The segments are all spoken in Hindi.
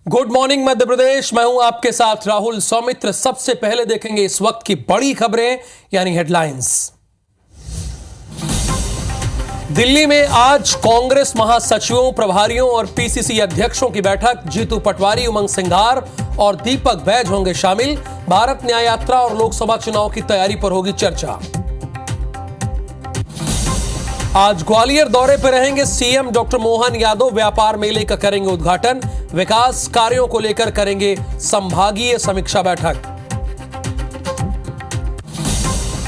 Good morning Madhya Pradesh. मैं हूं आपके साथ राहुल सौमित्र। सबसे पहले देखेंगे इस वक्त की बड़ी खबरें यानी हेडलाइंस। दिल्ली में आज कांग्रेस महासचिवों, प्रभारियों और पीसीसी अध्यक्षों की बैठक। जीतू पटवारी, उमंग सिंघार और दीपक बैज होंगे शामिल। भारत न्याय यात्रा और लोकसभा चुनाव की तैयारी पर होगी चर्चा। आज ग्वालियर दौरे पर रहेंगे सीएम डॉक्टर मोहन यादव। व्यापार मेले का करेंगे उद्घाटन। विकास कार्यों को लेकर करेंगे संभागीय समीक्षा बैठक।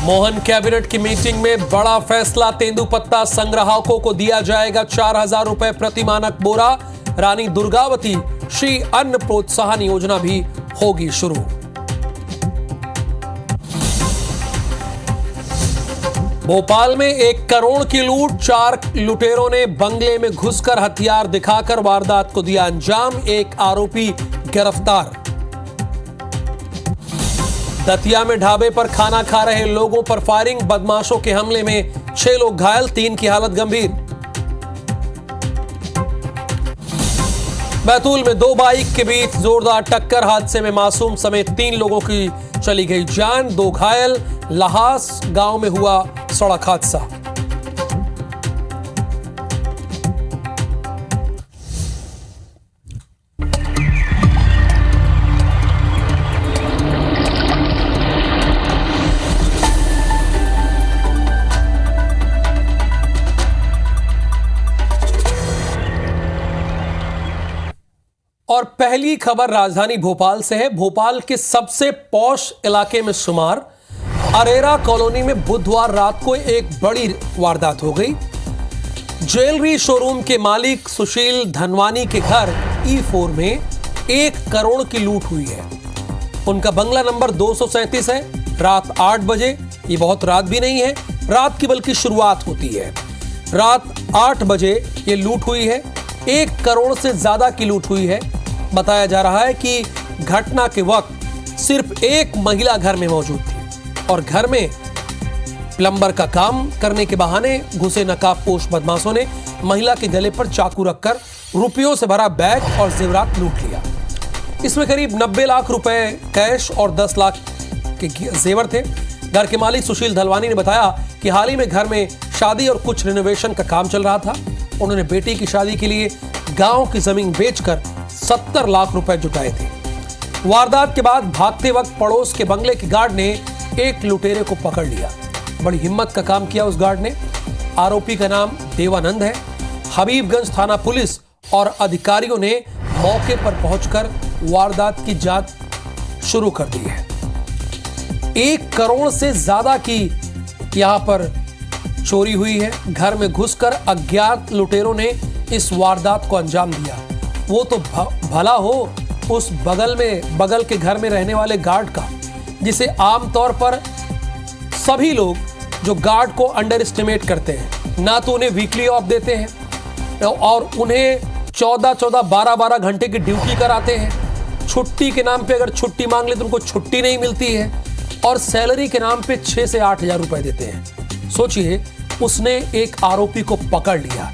मोहन कैबिनेट की मीटिंग में बड़ा फैसला। तेंदुपत्ता संग्राहकों को दिया जाएगा 4,000 रुपए प्रति मानक बोरा। रानी दुर्गावती श्री अन्न प्रोत्साहन योजना भी होगी शुरू। भोपाल में 1 करोड़ की लूट। 4 लुटेरों ने बंगले में घुसकर हथियार दिखाकर वारदात को दिया अंजाम। 1 आरोपी गिरफ्तार। दतिया में ढाबे पर खाना खा रहे लोगों पर फायरिंग। बदमाशों के हमले में 6 लोग घायल, 3 की हालत गंभीर। बैतूल में 2 बाइक के बीच जोरदार टक्कर। हादसे में मासूम समेत 3 लोगों की चली गई जान, 2 घायल। लहास गांव में हुआ सड़क हादसा। और पहली खबर राजधानी भोपाल से है। भोपाल के सबसे पॉश इलाके में शुमार अरेरा कॉलोनी में बुधवार रात को एक बड़ी वारदात हो गई। ज्वेलरी शोरूम के मालिक सुशील धनवानी के घर E4 में 1 करोड़ की लूट हुई है। उनका बंगला नंबर 237 है। रात 8 बजे, ये बहुत रात भी नहीं है, रात की बल्कि शुरुआत होती है। रात 8 बजे ये लूट हुई है। 1 करोड़ से ज्यादा की लूट हुई है। बताया जा रहा है कि घटना के वक्त सिर्फ एक महिला घर में मौजूद थी और घर में प्लम्बर का काम करने के बहाने घुसे नकाबपोश बदमाशों ने महिला के गले पर चाकू रखकर रुपयों से भरा बैग और जेवरात लूट लिया। इसमें करीब 90 लाख रुपए कैश और 10 लाख के जेवर थे। घर के मालिक सुशील धलवानी ने बताया कि हाल ही में घर में शादी और कुछ रिनोवेशन का काम चल रहा था। उन्होंने बेटी की शादी के लिए गांव की जमीन बेचकर 70 लाख रुपए जुटाए थे। वारदात के बाद भागते वक्त पड़ोस के बंगले के गार्ड ने एक लुटेरे को पकड़ लिया। बड़ी हिम्मत का काम किया उस गार्ड ने। आरोपी का नाम देवानंद है। हबीबगंज थाना पुलिस और अधिकारियों ने मौके पर पहुंचकर वारदात की जांच शुरू कर दी है। 1 करोड़ से ज्यादा की यहां पर चोरी हुई है। घर में घुसकर अज्ञात लुटेरों ने इस वारदात को अंजाम दिया। वो तो भला हो उस बगल के घर में रहने वाले गार्ड का, जिसे आमतौर पर सभी लोग जो गार्ड को अंडर एस्टिमेट करते हैं, ना तो उन्हें वीकली ऑफ देते हैं और उन्हें 14-14, 12-12 घंटे की ड्यूटी कराते हैं। छुट्टी के नाम पे अगर छुट्टी मांग ले तो उनको छुट्टी नहीं मिलती है और सैलरी के नाम पे 6 से 8 हजार रुपए देते हैं। सोचिए, उसने एक आरोपी को पकड़ लिया।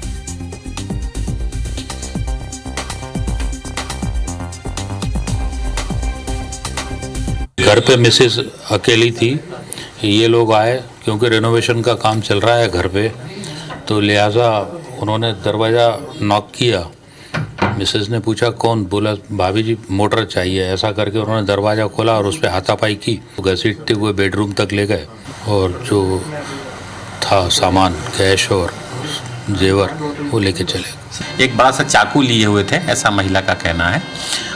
घर पे मिसेस अकेली थी। ये लोग आए क्योंकि रेनोवेशन का काम चल रहा है घर पे, तो लिहाजा उन्होंने दरवाज़ा नॉक किया। मिसेस ने पूछा कौन, बोला भाभी जी मोटर चाहिए। ऐसा करके उन्होंने दरवाज़ा खोला और उस पर हाथापाई की। घसीटते हुए बेडरूम तक ले गए और जो था सामान, कैश और जेवर, वो लेके चले। एक बड़ा सा चाकू लिए हुए थे, ऐसा महिला का कहना है।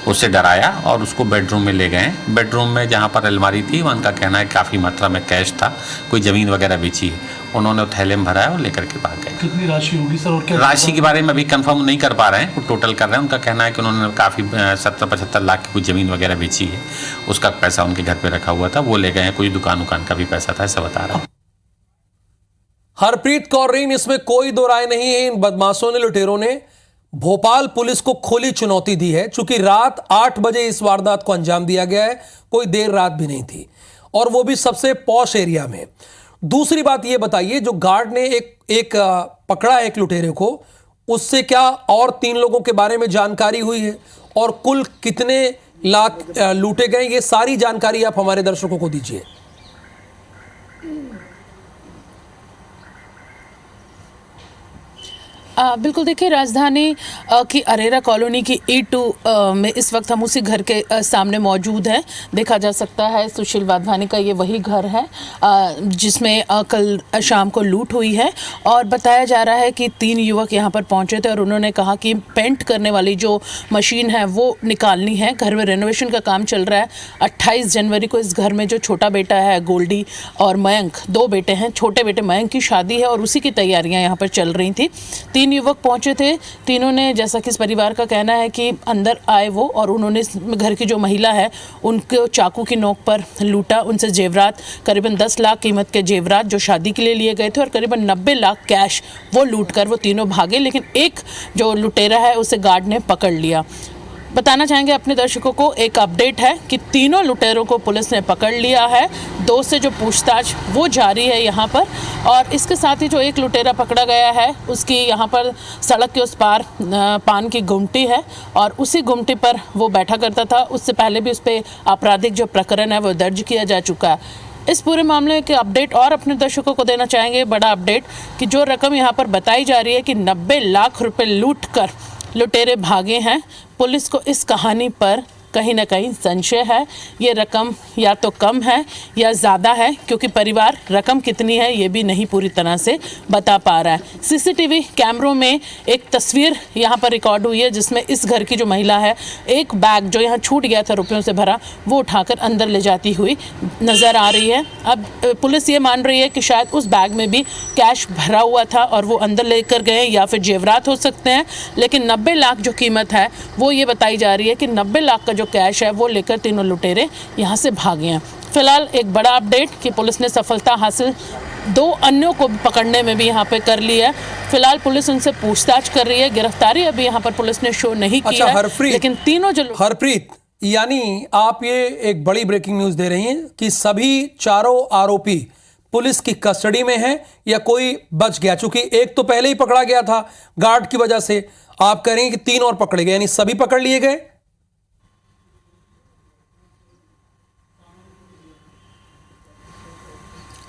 उससे डराया और उसको बेडरूम में ले गए। बेडरूम में जहाँ पर अलमारी थी, उनका कहना है काफ़ी मात्रा में कैश था, कोई ज़मीन वगैरह बेची है। उन्होंने थैले में भराया और लेकर के भाग गए। कितनी राशि होगी सर? और क्या राशि के बारे में अभी कंफर्म नहीं कर पा रहे हैं, वो टोटल कर रहे हैं। उनका कहना है कि उन्होंने काफ़ी 70-75 लाख की कुछ ज़मीन वगैरह बेची है। उसका पैसा उनके घर पर रखा हुआ था, वो ले गए हैं। कोई दुकान का भी पैसा था, ऐसा बता रहा है। हरप्रीत कौर रहीन, इसमें कोई दो राय नहीं है। इन बदमाशों ने, लुटेरों ने भोपाल पुलिस को खुली चुनौती दी है। चूंकि रात 8 बजे इस वारदात को अंजाम दिया गया है, कोई देर रात भी नहीं थी और वो भी सबसे पॉश एरिया में। दूसरी बात ये बताइए, जो गार्ड ने एक पकड़ा एक लुटेरे को, उससे क्या और 3 लोगों के बारे में जानकारी हुई है? और कुल कितने लाख लूटे गए, ये सारी जानकारी आप हमारे दर्शकों को दीजिए। बिल्कुल, देखिए राजधानी की अरेरा कॉलोनी की E2 में इस वक्त हम उसी घर के सामने मौजूद हैं। देखा जा सकता है सुशील वाधवानी का ये वही घर है जिसमें कल शाम को लूट हुई है और बताया जा रहा है कि 3 युवक यहाँ पर पहुँचे थे और उन्होंने कहा कि पेंट करने वाली जो मशीन है वो निकालनी है। घर में रेनोवेशन का काम चल रहा है। 28 जनवरी को इस घर में जो छोटा बेटा है गोल्डी और मयंक, 2 बेटे हैं, छोटे बेटे मयंक की शादी है और उसी की तैयारियाँ यहाँ पर चल रही थी। 3 युवक पहुंचे थे। तीनों ने, जैसा कि इस परिवार का कहना है कि अंदर आए वो और उन्होंने घर की जो महिला है उनको चाकू की नोक पर लूटा, उनसे जेवरात, करीबन 10 लाख कीमत के जेवरात जो शादी के लिए लिए गए थे और करीबन 90 लाख कैश वो लूट कर वो तीनों भागे। लेकिन एक जो लुटेरा है उसे गार्ड ने पकड़ लिया। बताना चाहेंगे अपने दर्शकों को, एक अपडेट है कि तीनों लुटेरों को पुलिस ने पकड़ लिया है। 2 से जो पूछताछ वो जारी है यहाँ पर और इसके साथ ही जो एक लुटेरा पकड़ा गया है उसकी यहाँ पर सड़क के उस पार पान की गुमटी है और उसी गुमटी पर वो बैठा करता था। उससे पहले भी उस पर आपराधिक जो प्रकरण है वो दर्ज किया जा चुका है। इस पूरे मामले के अपडेट और अपने दर्शकों को देना चाहेंगे, बड़ा अपडेट, कि जो रकम यहाँ पर बताई जा रही है कि 90 लाख रुपए लूट कर लुटेरे भागे हैं। पुलिस को इस कहानी पर कहीं ना कहीं संशय है। ये रकम या तो कम है या ज़्यादा है, क्योंकि परिवार रकम कितनी है ये भी नहीं पूरी तरह से बता पा रहा है। सीसीटीवी कैमरों में एक तस्वीर यहाँ पर रिकॉर्ड हुई है जिसमें इस घर की जो महिला है एक बैग जो यहाँ छूट गया था रुपयों से भरा वो उठाकर अंदर ले जाती हुई नज़र आ रही है। अब पुलिस ये मान रही है कि शायद उस बैग में भी कैश भरा हुआ था और वो अंदर लेकर गए या फिर जेवरात हो सकते हैं। लेकिन 90 लाख जो कीमत है वो ये बताई जा रही है कि 90 लाख का जो कैश है वो लेकर तीनों लुटेरे यहाँ से भागे हैं। फिलहाल एक बड़ा अपडेट कि पुलिस ने सफलता हासिल 2 अन्यों को पकड़ने में भी यहाँ पे कर ली है। फिलहाल पुलिस उनसे पूछताछ कर रही है। गिरफ्तारी अभी यहाँ पर पुलिस ने शो नहीं की है, लेकिन तीनों जो हरप्रीत, यानी आप ये एक बड़ी ब्रेकिंग न्यूज दे रही हैं कि सभी चारों आरोपी पुलिस की कस्टडी में हैं या कोई बच गया? चूंकि एक तो पहले ही पकड़ा गया था गार्ड की वजह से, आप कह रही हैं कि 3 और पकड़े गए, यानी सभी पकड़ लिए गए?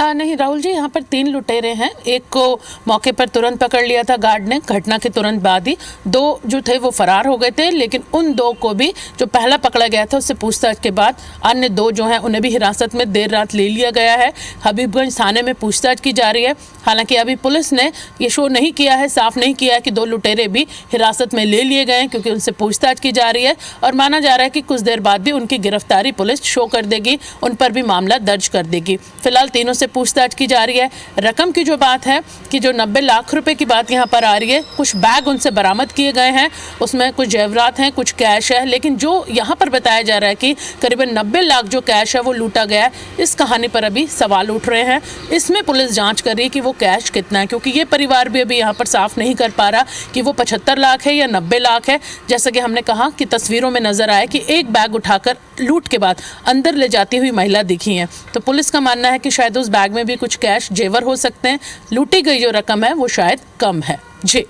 नहीं राहुल जी, यहाँ पर 3 लुटेरे हैं। एक को मौके पर तुरंत पकड़ लिया था गार्ड ने घटना के तुरंत बाद ही। 2 जो थे वो फरार हो गए थे, लेकिन उन 2 को भी जो पहला पकड़ा गया था उससे पूछताछ के बाद अन्य 2 जो हैं उन्हें भी हिरासत में देर रात ले लिया गया है। हबीबगंज थाने में पूछताछ की जा रही है। हालांकि अभी पुलिस ने ये शो नहीं किया है, साफ नहीं किया है कि 2 लुटेरे भी हिरासत में ले लिए गए हैं, क्योंकि उनसे पूछताछ की जा रही है और माना जा रहा है कि कुछ देर बाद भी उनकी गिरफ्तारी पुलिस शो कर देगी, उन पर भी मामला दर्ज कर देगी। फिलहाल तीनों से पूछताछ की जा रही है। रकम की जो बात है कि जो 90 लाख रुपए की बात यहाँ पर आ रही है, कुछ बैग उनसे बरामद किए गए हैं, उसमें कुछ जेवरात हैं, कुछ कैश है, लेकिन जो यहाँ पर बताया जा रहा है कि करीबन 90 लाख जो कैश है वो लूटा गया है, इस कहानी पर अभी सवाल उठ रहे हैं। इसमें पुलिस जांच कर रही है कि वो कैश कितना है, क्योंकि ये परिवार भी अभी यहाँ पर साफ नहीं कर पा रहा कि वो 75 लाख है या 90 लाख है। जैसा कि हमने कहा कि तस्वीरों में नजर आया कि एक बैग उठाकर लूट के बाद अंदर ले जाती हुई महिला दिखी है, तो पुलिस का मानना है कि शायद उस बैग में भी कुछ कैश जेवर हो सकते हैं। लूटी गई जो रकम है वो शायद कम है। जी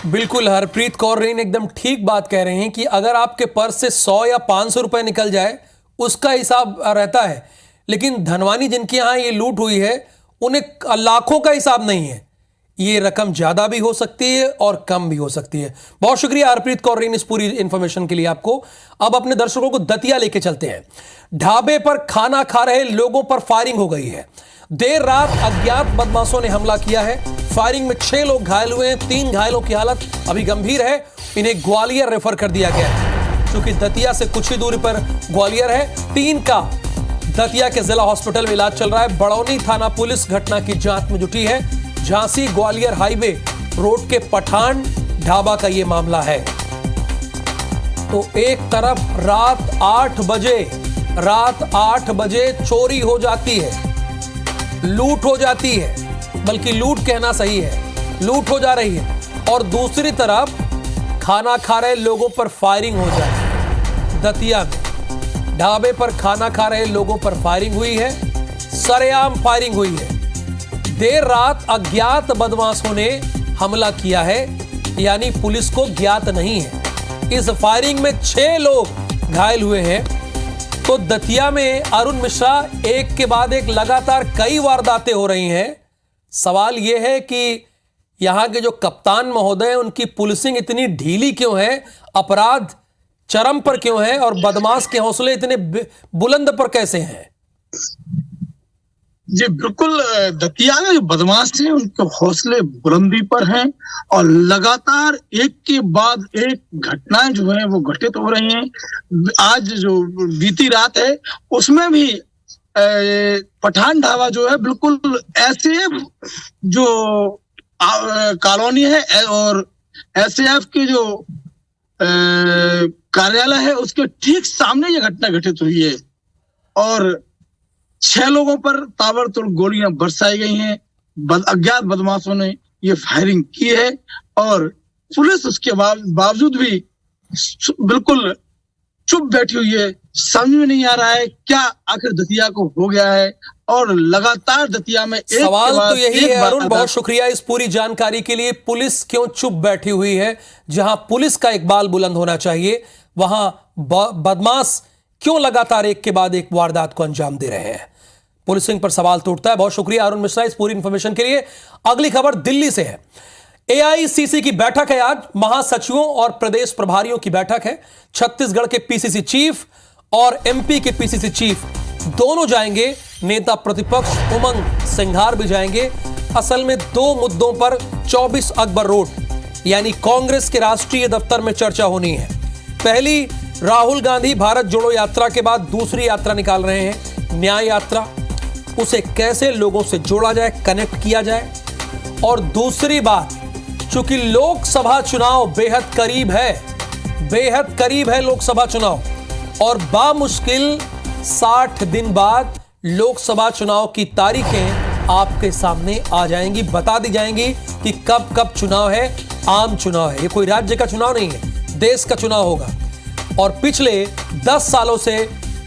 बिल्कुल, हरप्रीत कौर रहीन एकदम ठीक बात कह रहे हैं कि अगर आपके पर्स से 100 या 500 रुपए निकल जाए उसका हिसाब रहता है, लेकिन धनवानी जिनके यहाँ ये लूट हुई है उन्हें लाखों का हिसाब नहीं है। ये रकम ज्यादा भी हो सकती है और कम भी हो सकती है। बहुत शुक्रिया हरप्रीत कौर रहीन इस पूरी इंफॉर्मेशन के लिए आपको। अब अपने दर्शकों को दतिया लेके चलते हैं। ढाबे पर खाना खा रहे लोगों पर फायरिंग हो गई है। देर रात अज्ञात बदमाशों ने हमला किया है। फायरिंग में 6 लोग घायल हुए हैं। 3 घायलों की हालत अभी गंभीर है। इन्हें ग्वालियर रेफर कर दिया गया है, क्योंकि दतिया से कुछ ही दूरी पर ग्वालियर है। 3 का दतिया के जिला हॉस्पिटल में इलाज चल रहा है। बड़ौनी थाना पुलिस घटना की जांच में जुटी है। झांसी ग्वालियर हाईवे रोड के पठान ढाबा का यह मामला है। तो एक तरफ रात 8 बजे चोरी हो जाती है, लूट हो जाती है, बल्कि लूट कहना सही है, लूट हो जा रही है, और दूसरी तरफ खाना खा रहे लोगों पर फायरिंग हो जाए। दतिया में ढाबे पर खाना खा रहे लोगों पर फायरिंग हुई है, सरेआम फायरिंग हुई है। देर रात अज्ञात बदमाशों ने हमला किया है, यानी पुलिस को ज्ञात नहीं है। इस फायरिंग में 6 लोग घायल हुए हैं। तो दतिया में अरुण मिश्रा एक के बाद एक लगातार कई वारदातें हो रही हैं। सवाल यह है कि यहां के जो कप्तान महोदय हैं उनकी पुलिसिंग इतनी ढीली क्यों है, अपराध चरम पर क्यों है और बदमाश के हौसले इतने बुलंद पर कैसे हैं? जी बिल्कुल, दतिया में जो बदमाश हैं उनके हौसले बुलंदी पर हैं और लगातार एक के बाद एक घटनाएं जो है वो घटित हो रही हैं। आज जो बीती रात है उसमें भी पठान ढाबा जो है बिल्कुल एसएएफ जो कॉलोनी है और एसएएफ के जो कार्यालय है उसके ठीक सामने ये घटना घटित हुई है और 6 लोगों पर ताबड़तोड़ गोलियां बरसाई गई हैं। अज्ञात बदमाशों ने ये फायरिंग की है और पुलिस उसके बावजूद भी बिल्कुल चुप बैठी हुई है। समझ में नहीं आ रहा है क्या आखिर दतिया को हो गया है और लगातार दतिया में एक सवाल तो यही है। अरुण, बहुत बात शुक्रिया इस पूरी जानकारी के लिए। पुलिस क्यों चुप बैठी हुई है? जहां पुलिस का इकबाल बुलंद होना चाहिए वहां बदमाश क्यों लगातार एक के बाद एक वारदात को अंजाम दे रहे हैं? पुलिसिंग पर सवाल टूटता है। बहुत शुक्रिया अरुण मिश्रा इस पूरी इंफॉर्मेशन के लिए। अगली खबर दिल्ली से है। एआईसीसी की बैठक है आज। महासचिवों और प्रदेश प्रभारियों की बैठक है। छत्तीसगढ़ के पीसीसी चीफ और एमपी के पीसीसी चीफ दोनों जाएंगे। नेता प्रतिपक्ष उमंग सिंघार भी जाएंगे। असल में 2 मुद्दों पर 24 अकबर रोड यानी कांग्रेस के राष्ट्रीय दफ्तर में चर्चा होनी है। पहली, राहुल गांधी भारत जोड़ो यात्रा के बाद दूसरी यात्रा निकाल रहे हैं, न्याय यात्रा। उसे कैसे लोगों से जोड़ा जाए, कनेक्ट किया जाए। और दूसरी बात, चूंकि लोकसभा चुनाव बेहद करीब है लोकसभा चुनाव और बामुश्किल 60 दिन बाद लोकसभा चुनाव की तारीखें आपके सामने आ जाएंगी, बता दी जाएंगी कि कब कब चुनाव है। आम चुनाव है, ये कोई राज्य का चुनाव नहीं है, देश का चुनाव होगा। और पिछले 10 सालों से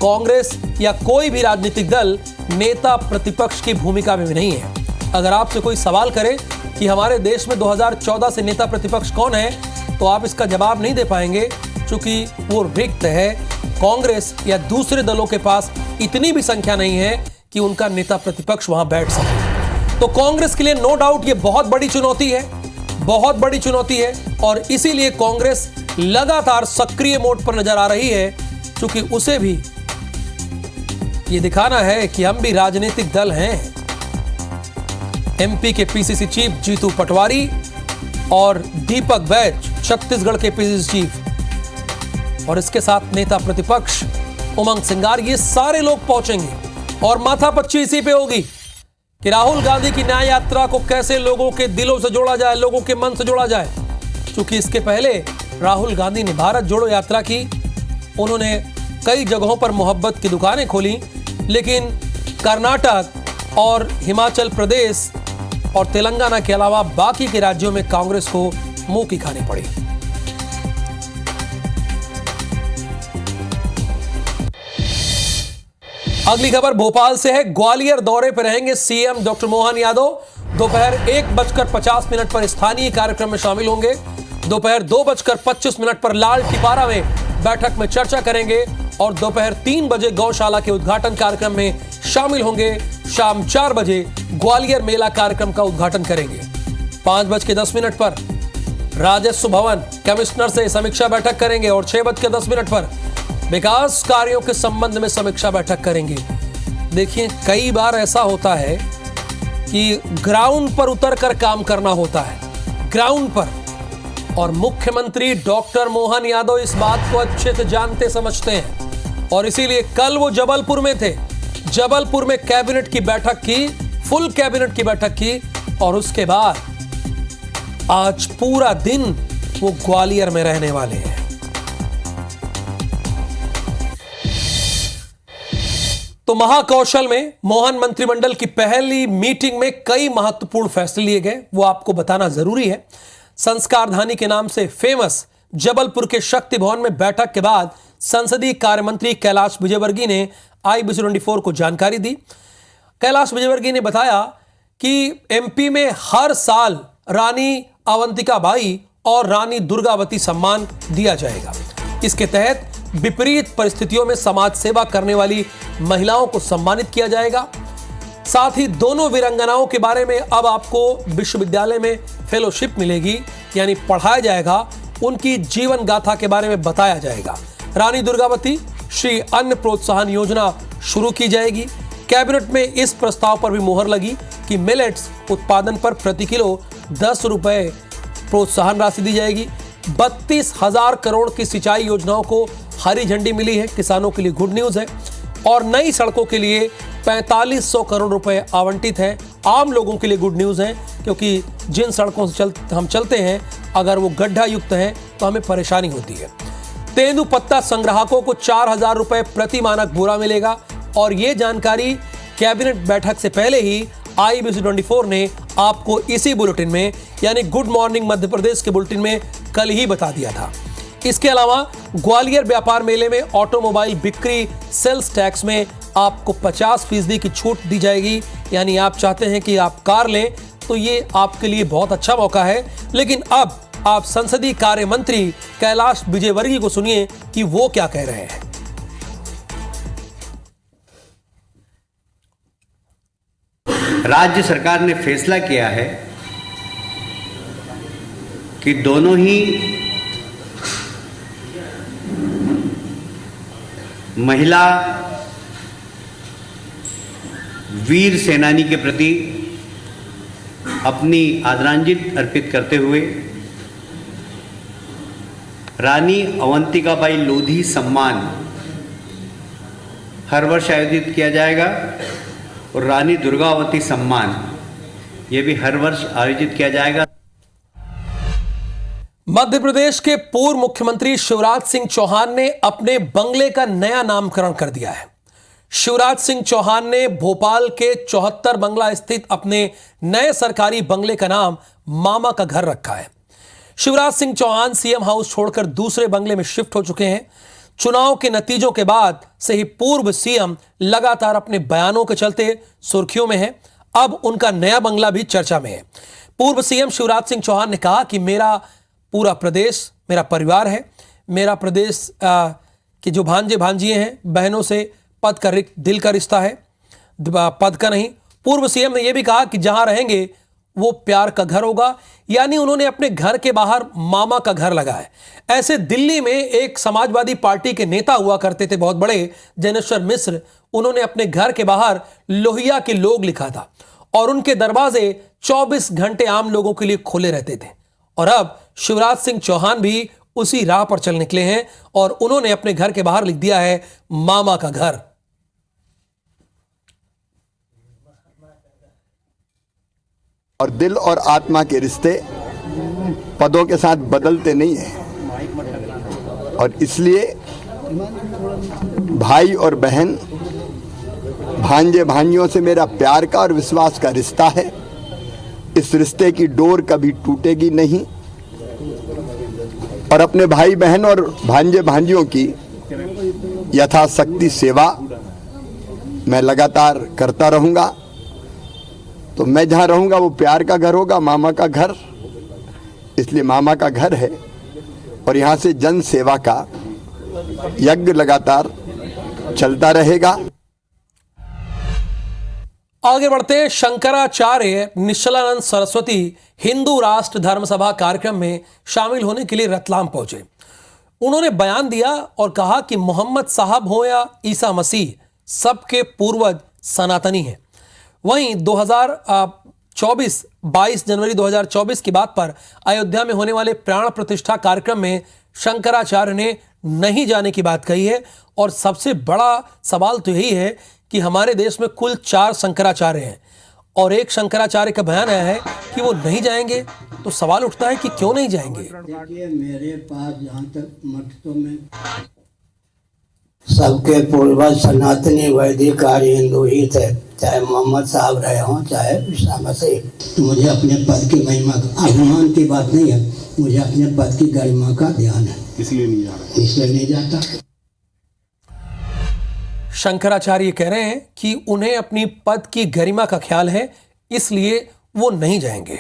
कांग्रेस या कोई भी राजनीतिक दल नेता प्रतिपक्ष की भूमिका में भी नहीं है। अगर आपसे कोई सवाल करे कि हमारे देश में 2014 से नेता प्रतिपक्ष कौन है, तो आप इसका जवाब नहीं दे पाएंगे, क्योंकि वो रिक्त है। कांग्रेस या दूसरे दलों के पास इतनी भी संख्या नहीं है कि उनका नेता प्रतिपक्ष वहां बैठ सके। तो कांग्रेस के लिए नो डाउट ये बहुत बड़ी चुनौती है और इसीलिए कांग्रेस लगातार सक्रिय मोड पर नजर आ रही है, क्योंकि उसे भी ये दिखाना है कि हम भी राजनीतिक दल हैं। एमपी के पीसीसी चीफ जीतू पटवारी और दीपक बैज छत्तीसगढ़ के पीसीसी चीफ और इसके साथ नेता प्रतिपक्ष उमंग सिंघार, ये सारे लोग पहुंचेंगे और माथापच्ची इसी पे होगी कि राहुल गांधी की न्याय यात्रा को कैसे लोगों के दिलों से जोड़ा जाए, लोगों के मन से जोड़ा जाए। क्योंकि इसके पहले राहुल गांधी ने भारत जोड़ो यात्रा की, उन्होंने कई जगहों पर मोहब्बत की दुकानें खोली, लेकिन कर्नाटक और हिमाचल प्रदेश और तेलंगाना के अलावा बाकी के राज्यों में कांग्रेस को मुंह की खानी पड़ी। अगली खबर भोपाल से है। ग्वालियर दौरे पर रहेंगे सीएम डॉक्टर मोहन यादव। दोपहर 1:50 पर स्थानीय कार्यक्रम में शामिल होंगे। दोपहर 2:25 पर लाल टिपारा में बैठक में चर्चा करेंगे और दोपहर 3 बजे गौशाला के उद्घाटन कार्यक्रम में शामिल होंगे। शाम 4 बजे ग्वालियर मेला कार्यक्रम का उद्घाटन करेंगे। 5:10 पर राजस्व भवन कमिश्नर से समीक्षा बैठक करेंगे और 6:10 पर विकास कार्यों के संबंध में समीक्षा बैठक करेंगे। देखिए, कई बार ऐसा होता है कि ग्राउंड पर उतरकर काम करना होता है, ग्राउंड पर, और मुख्यमंत्री डॉक्टर मोहन यादव इस बात को अच्छे से जानते समझते हैं और इसीलिए कल वो जबलपुर में थे। जबलपुर में कैबिनेट की बैठक की, फुल कैबिनेट की बैठक की और उसके बाद आज पूरा दिन वो ग्वालियर में रहने वाले हैं। तो महाकौशल में मोहन मंत्रिमंडल की पहली मीटिंग में कई महत्वपूर्ण फैसले लिए गए, वो आपको बताना जरूरी है। संस्कारधानी के नाम से फेमस जबलपुर के शक्ति भवन में बैठक के बाद संसदीय कार्य मंत्री कैलाश विजयवर्गीय ने IBC24 को जानकारी दी। कैलाश विजयवर्गीय ने बताया कि एमपी में हर साल रानी अवंतिका बाई और रानी दुर्गावती सम्मान दिया जाएगा। इसके तहत विपरीत परिस्थितियों में समाज सेवा करने वाली महिलाओं को सम्मानित किया जाएगा। साथ ही दोनों वीरांगनाओं के बारे में अब आपको विश्वविद्यालय में फेलोशिप मिलेगी, यानी पढ़ाया जाएगा, उनकी जीवन गाथा के बारे में बताया जाएगा। रानी दुर्गावती श्री अन्न प्रोत्साहन योजना शुरू की जाएगी। कैबिनेट में इस प्रस्ताव पर भी मुहर लगी कि मिलेट्स उत्पादन पर प्रति किलो 10 रुपए प्रोत्साहन राशि दी जाएगी। 32,000 करोड़ की सिंचाई योजनाओं को हरी झंडी मिली है, किसानों के लिए गुड न्यूज है। और नई सड़कों के लिए 4500 करोड़ रुपए आवंटित है, आम लोगों के लिए गुड न्यूज है, क्योंकि जिन सड़कों से हम चलते हैं अगर वो गड्ढा युक्त हैं तो हमें परेशानी होती है। तेंदुपत्ता संग्राहकों को 4,000 रुपए प्रति मानक बोरा मिलेगा। और ये जानकारी कैबिनेट बैठक से पहले ही IBC24 ने आपको इसी बुलेटिन में, यानी गुड मॉर्निंग मध्य प्रदेश के बुलेटिन में कल ही बता दिया था। इसके अलावा ग्वालियर व्यापार मेले में ऑटोमोबाइल बिक्री सेल्स टैक्स में आपको 50% की छूट दी जाएगी। यानी आप चाहते हैं कि आप कार लें तो ये आपके लिए बहुत अच्छा मौका है। लेकिन अब आप संसदीय कार्य मंत्री कैलाश विजयवर्गीय को सुनिए कि वो क्या कह रहे हैं। राज्य सरकार ने फैसला किया है कि दोनों ही महिला वीर सेनानी के प्रति अपनी आदरांजलि अर्पित करते हुए रानी अवंतिकाबाई लोधी सम्मान हर वर्ष आयोजित किया जाएगा और रानी दुर्गावती सम्मान ये भी हर वर्ष आयोजित किया जाएगा। मध्य प्रदेश के पूर्व मुख्यमंत्री शिवराज सिंह चौहान ने अपने बंगले का नया नामकरण कर दिया है। शिवराज सिंह चौहान ने भोपाल के 74 बंगला स्थित अपने नए सरकारी बंगले का नाम मामा का घर रखा है। शिवराज सिंह चौहान सीएम हाउस छोड़कर दूसरे बंगले में शिफ्ट हो चुके हैं। चुनाव के नतीजों के बाद से ही पूर्व सीएम लगातार अपने बयानों के चलते सुर्खियों में हैं। अब उनका नया बंगला भी चर्चा में है। पूर्व सीएम शिवराज सिंह चौहान ने कहा कि मेरा पूरा प्रदेश मेरा परिवार है। मेरा प्रदेश के जो भांजे भांजिए हैं, बहनों से पद का दिल का रिश्ता है, पद का नहीं। पूर्व सीएम ने यह भी कहा कि जहां रहेंगे वो प्यार का घर होगा। यानी उन्होंने अपने घर के बाहर मामा का घर लगाया। ऐसे दिल्ली में एक समाजवादी पार्टी के नेता हुआ करते थे बहुत बड़े, जैनेश्वर मिश्र। उन्होंने अपने घर के बाहर लोहिया के लोग लिखा था और उनके दरवाजे 24 घंटे आम लोगों के लिए खुले रहते थे। और अब शिवराज सिंह चौहान भी उसी राह पर चल निकले हैं और उन्होंने अपने घर के बाहर लिख दिया है मामा का घर। और दिल और आत्मा के रिश्ते पदों के साथ बदलते नहीं हैं और इसलिए भाई और बहन, भांजे भांजियों से मेरा प्यार का और विश्वास का रिश्ता है। इस रिश्ते की डोर कभी टूटेगी नहीं और अपने भाई बहन और भांजे भांजियों की यथाशक्ति सेवा मैं लगातार करता रहूंगा। तो मैं जहां रहूंगा वो प्यार का घर होगा, मामा का घर, इसलिए मामा का घर है। और यहां से जन सेवा का यज्ञ लगातार चलता रहेगा। आगे बढ़ते, शंकराचार्य निश्चलानंद सरस्वती हिंदू राष्ट्र धर्म सभा कार्यक्रम में शामिल होने के लिए रतलाम पहुंचे। उन्होंने बयान दिया और कहा कि मोहम्मद साहब हो या ईसा मसीह, सबके पूर्वज सनातनी हैं। वहीं 22 जनवरी 2024 की बात पर अयोध्या में होने वाले प्राण प्रतिष्ठा कार्यक्रम में शंकराचार्य ने नहीं जाने की बात कही है। और सबसे बड़ा सवाल तो यही है कि हमारे देश में कुल 4 शंकराचार्य हैं और एक शंकराचार्य का बयान आया है कि वो नहीं जाएंगे। तो सवाल उठता है कि क्यों नहीं जाएंगे। देखिए, मेरे पास जहाँ तक मठों में सबके पूर्वज सनातनी वैदिक आर्य हिंदू ही थे, चाहे मोहम्मद साहब रहे हों चाहे ईसा मसीह। मुझे अपने पद की महिमा का अभिमान की बात नहीं है, मुझे अपने पद की गरिमा का ध्यान है, इसलिए नहीं जाता। शंकराचार्य कह रहे हैं कि उन्हें अपनी पद की गरिमा का ख्याल है, इसलिए वो नहीं जाएंगे।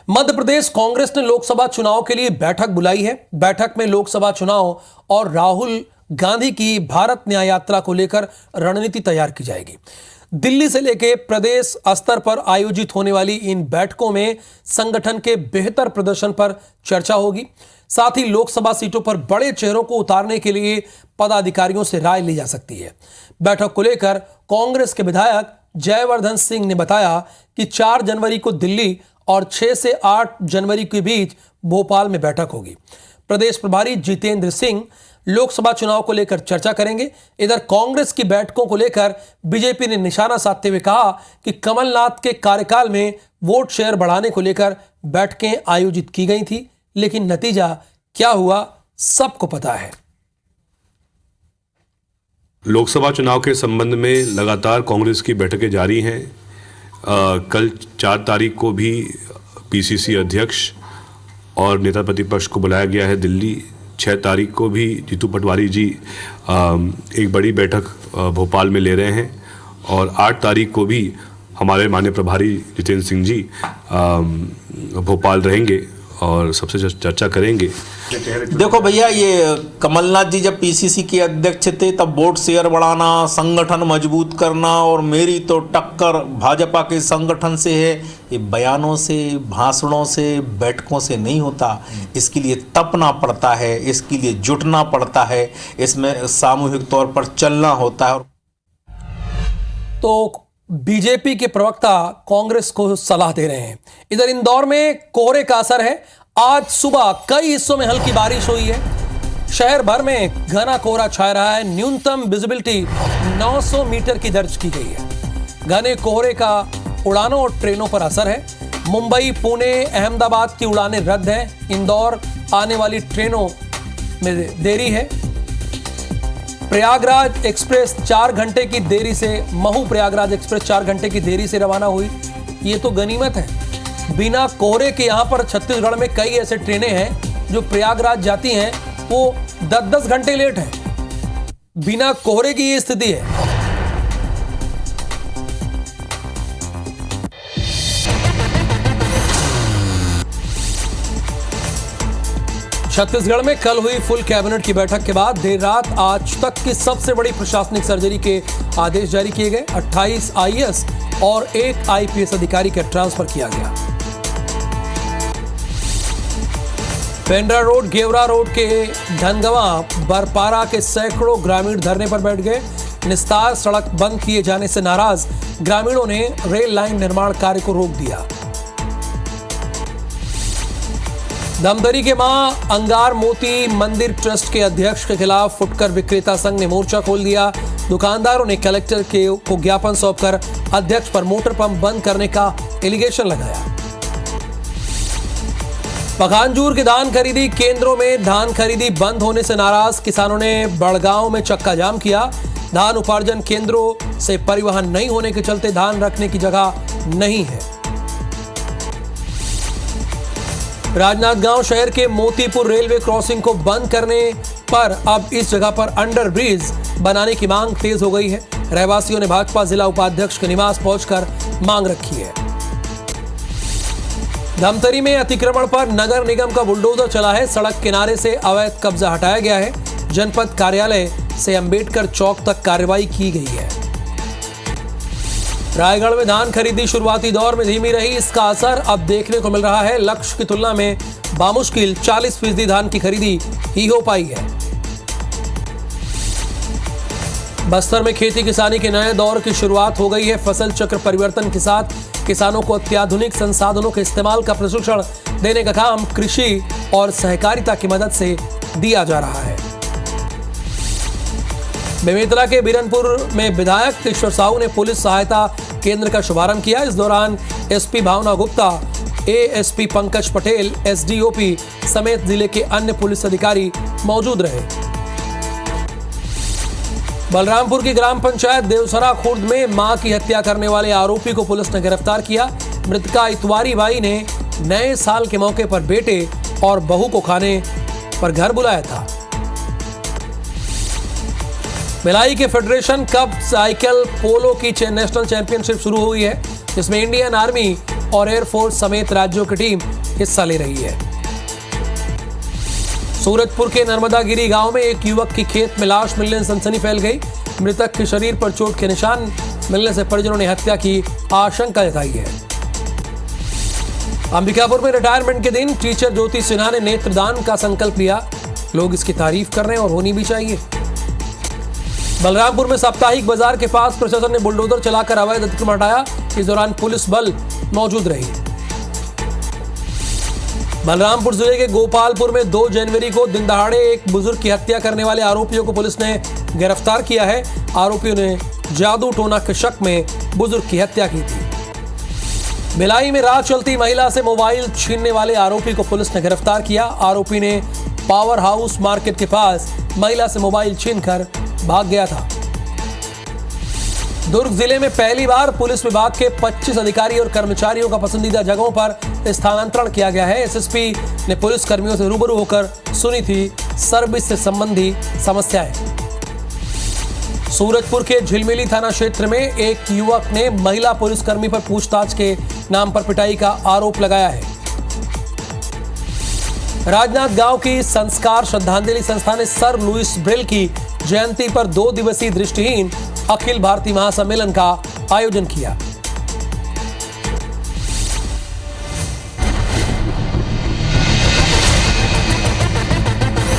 मध्य प्रदेश कांग्रेस ने लोकसभा चुनाव के लिए बैठक बुलाई है। बैठक में लोकसभा चुनाव और राहुल गांधी की भारत न्याय यात्रा को लेकर रणनीति तैयार की जाएगी। दिल्ली से लेकर प्रदेश स्तर पर आयोजित होने वाली इन बैठकों में संगठन के बेहतर प्रदर्शन पर चर्चा होगी। साथ ही लोकसभा सीटों पर बड़े चेहरों को उतारने के लिए पदाधिकारियों से राय ली जा सकती है। बैठक को लेकर कांग्रेस के विधायक जयवर्धन सिंह ने बताया कि 4 जनवरी को दिल्ली और 6 से 8 जनवरी के बीच भोपाल में बैठक होगी। प्रदेश प्रभारी जितेंद्र सिंह लोकसभा चुनाव को लेकर चर्चा करेंगे। इधर कांग्रेस की बैठकों को लेकर बीजेपी ने निशाना साधते हुए कहा कि कमलनाथ के कार्यकाल में वोट शेयर बढ़ाने को लेकर बैठकें आयोजित की गई थी, लेकिन नतीजा क्या हुआ सबको पता है। लोकसभा चुनाव के संबंध में लगातार कांग्रेस की बैठकें जारी हैं। कल 4 तारीख को भी पीसीसी अध्यक्ष और नेता प्रतिपक्ष को बुलाया गया है दिल्ली। 6 तारीख को भी जीतू पटवारी जी एक बड़ी बैठक भोपाल में ले रहे हैं और 8 तारीख को भी हमारे माननीय प्रभारी जितेंद्र सिंह जी भोपाल रहेंगे और सबसे चर्चा करेंगे। देखो भैया, ये कमलनाथ जी जब पीसीसी के अध्यक्ष थे तब वोट शेयर बढ़ाना, संगठन मजबूत करना और मेरी तो टक्कर भाजपा के संगठन से है, ये बयानों से, भाषणों से, बैठकों से नहीं होता। इसके लिए तपना पड़ता है, इसके लिए जुटना पड़ता है, इसमें सामूहिक तौर पर चलना होता है। तो बीजेपी के प्रवक्ता कांग्रेस को सलाह दे रहे हैं। इधर इंदौर में कोहरे का असर है। आज सुबह कई हिस्सों में हल्की बारिश हुई है। शहर भर में घना कोहरा छाया रहा है। न्यूनतम विजिबिलिटी 900 मीटर की दर्ज की गई है। घने कोहरे का उड़ानों और ट्रेनों पर असर है। मुंबई, पुणे, अहमदाबाद की उड़ानें रद्द हैं। इंदौर आने वाली ट्रेनों में देरी है। प्रयागराज एक्सप्रेस 4 घंटे की देरी से, महू प्रयागराज एक्सप्रेस 4 घंटे की देरी से रवाना हुई। ये तो गनीमत है। बिना कोहरे के यहां पर छत्तीसगढ़ में कई ऐसे ट्रेनें हैं जो प्रयागराज जाती हैं, वो 10-10 घंटे लेट है। बिना कोहरे की ये स्थिति है। छत्तीसगढ़ में कल हुई फुल कैबिनेट की बैठक के बाद देर रात आज तक की सबसे बड़ी प्रशासनिक सर्जरी के आदेश जारी किए गए। 28 आईएएस और 1 आईपीएस अधिकारी का ट्रांसफर किया गया। पेंड्रा रोड, गेवरा रोड के धनगवा, बरपारा के सैकड़ों ग्रामीण धरने पर बैठ गए। निस्तार सड़क बंद किए जाने से नाराज ग्रामीणों ने रेल लाइन निर्माण कार्य को रोक दिया। धमतरी के मां अंगार मोती मंदिर ट्रस्ट के अध्यक्ष के खिलाफ फुटकर विक्रेता संघ ने मोर्चा खोल दिया। दुकानदारों ने कलेक्टर को ज्ञापन सौंपकर अध्यक्ष पर मोटर पंप बंद करने का एलिगेशन लगाया। पखानजूर के धान खरीदी केंद्रों में धान खरीदी बंद होने से नाराज किसानों ने बड़गांव में चक्का जाम किया। धान उपार्जन केंद्रों से परिवहन नहीं होने के चलते धान रखने की जगह नहीं है। राजनांदगांव शहर के मोतीपुर रेलवे क्रॉसिंग को बंद करने पर अब इस जगह पर अंडर ब्रिज बनाने की मांग तेज हो गई है। रहवासियों ने भाजपा जिला उपाध्यक्ष के निवास पहुंचकर मांग रखी है। धमतरी में अतिक्रमण पर नगर निगम का बुलडोजर चला है। सड़क किनारे से अवैध कब्जा हटाया गया है। जनपद कार्यालय से अंबेडकर चौक तक कार्रवाई की गई है। रायगढ़ में धान खरीदी शुरुआती दौर में धीमी रही। इसका असर अब देखने को मिल रहा है। लक्ष्य की तुलना में बामुश्किल 40% धान की खरीदी ही हो पाई है। बस्तर में खेती किसानी के नए दौर की शुरुआत हो गई है। फसल चक्र परिवर्तन के साथ किसानों को अत्याधुनिक संसाधनों के इस्तेमाल का प्रशिक्षण देने का काम कृषि और सहकारिता की मदद से दिया जा रहा है। बेमेतरा के बीरनपुर में विधायक ईश्वर साहू ने पुलिस सहायता केंद्र का शुभारंभ किया। इस दौरान एसपी भावना गुप्ता, एएसपी पंकज पटेल, एसडीओपी समेत जिले के अन्य पुलिस अधिकारी मौजूद रहे। बलरामपुर की ग्राम पंचायत देवसरा खुर्द में मां की हत्या करने वाले आरोपी को पुलिस ने गिरफ्तार किया। मृतका इतवारी बाई ने नए साल के मौके पर बेटे और बहू को खाने पर घर बुलाया था। भिलाई के फेडरेशन कप साइकिल पोलो की नेशनल चैंपियनशिप शुरू हुई है, जिसमें इंडियन आर्मी और एयरफोर्स समेत राज्यों की टीम हिस्सा ले रही है। सूरजपुर के नर्मदागिरी गांव में एक युवक की खेत में लाश मिलने से सनसनी फैल गई। मृतक के शरीर पर चोट के निशान मिलने से परिजनों ने हत्या की आशंका जताई है। अंबिकापुर में रिटायरमेंट के दिन टीचर ज्योति सिन्हा ने नेत्रदान का संकल्प लिया। लोग इसकी तारीफ कर रहे हैं और होनी भी चाहिए। बलरामपुर में साप्ताहिक बाजार के पास प्रशासन ने बुलडोजर चलाकर अवैध अतिक्रमण हटाया। इस दौरान पुलिस बल मौजूद रही। बलरामपुर जिले के गोपालपुर में 2 जनवरी को दिन दहाड़े एक बुजुर्ग की हत्या करने वाले आरोपियों को पुलिस ने गिरफ्तार किया है। आरोपियों ने जादू टोना के शक में बुजुर्ग की हत्या की थी। भिलाई में राह चलती महिला से मोबाइल छीनने वाले आरोपी को पुलिस ने गिरफ्तार किया। आरोपी ने पावर हाउस मार्केट के पास महिला से मोबाइल छीनकर भाग गया था। दुर्ग जिले में पहली बार पुलिस विभाग के 25 अधिकारी और कर्मचारियों का पसंदीदा जगहों पर स्थानांतरण किया गया है। एसएसपी ने पुलिस कर्मियों से रूबरू होकर सुनी थी सर्विस से संबंधी समस्याएं। सूरजपुर के झिलमिली थाना क्षेत्र में एक युवक ने महिला पुलिसकर्मी पर पूछताछ के नाम पर पिटाई का आरोप लगाया है। राजनांद गांव की संस्कार श्रद्धांजलि संस्था ने सर लुइस ब्रेल की जयंती पर 2 दिवसीय दृष्टिहीन अखिल भारतीय महासम्मेलन का आयोजन किया।